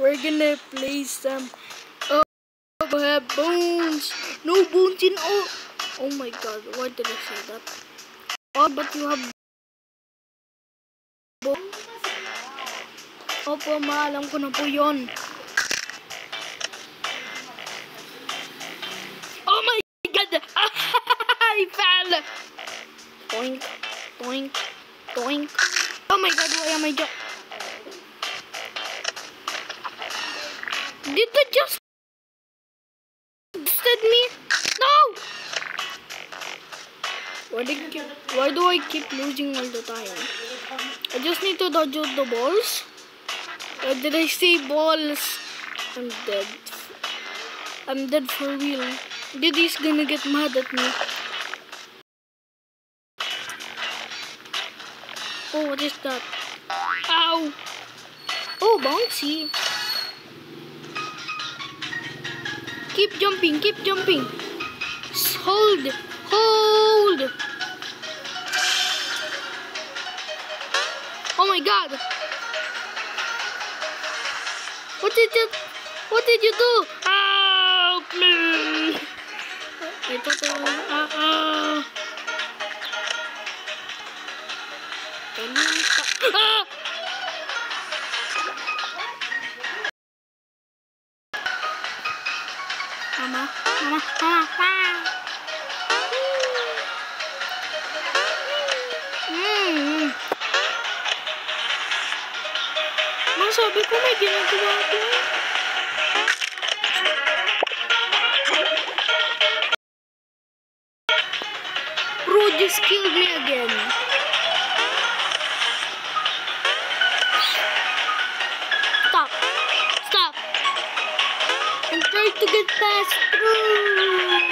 we're gonna play some. Oh, I have bones. No bones in all. Oh my god, why did I say that? Oh, but you have bones. Opo, maalam ko na po yun. Oh my god! I fell! Toink, toink, toink. Oh my god, why am I just... Did they just... Did me? No! Why do I keep losing all the time? I just need to dodge out the balls. Or did I say balls? I'm dead. I'm dead for real. Diddy's gonna get mad at me. Oh, what is that? Ow! Oh, bouncy. Keep jumping, keep jumping. Hold, hold. Oh my god. What did you do? Help me. I thought Mama. Sabi ko may ginagawa ko. Bro just killed me again. Stop. I'm trying to get past through.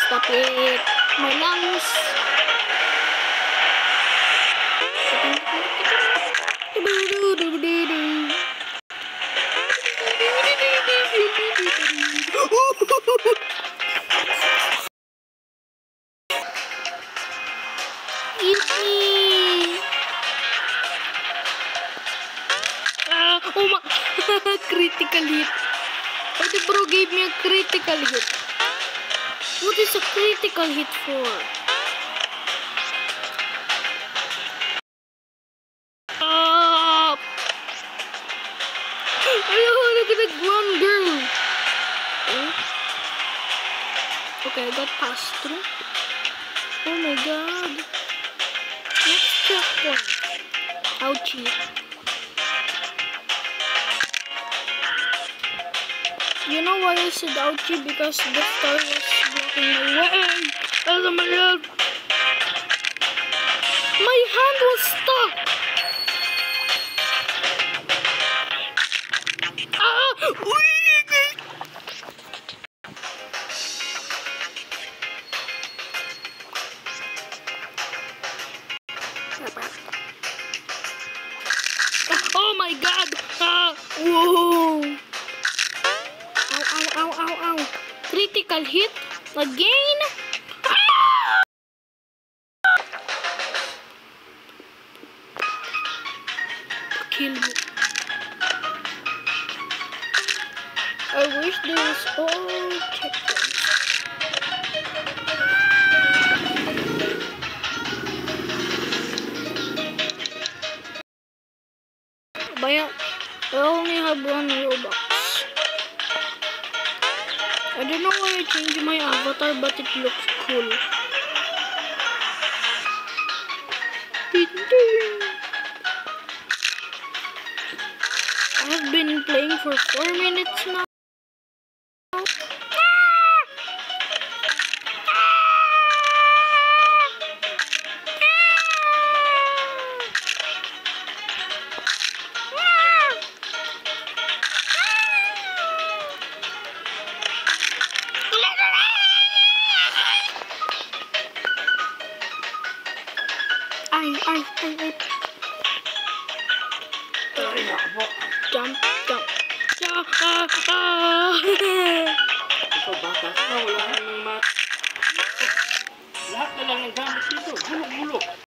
Stop it. My lungs. Eat me. Oh my. Critical hit. But the bro gave me a critical hit. What is a critical hit for? Look at that one girl. Okay, I got passed through. Oh my god. Next checkpoint. Ouchie. You know why I said ouchie? Because the star was blocking my way. Oh my god. My hand was stuck. Oh my god! Whoa! Ow. Critical hit again? Kill me. I wish there was all checkpoints. But I only have one Robux. I don't know why I changed my avatar, but it looks cool. I have been playing for 4 minutes now. Jump. Ito, batas na, wala nang lahat na lang ang gamit dito. Bulok-bulok.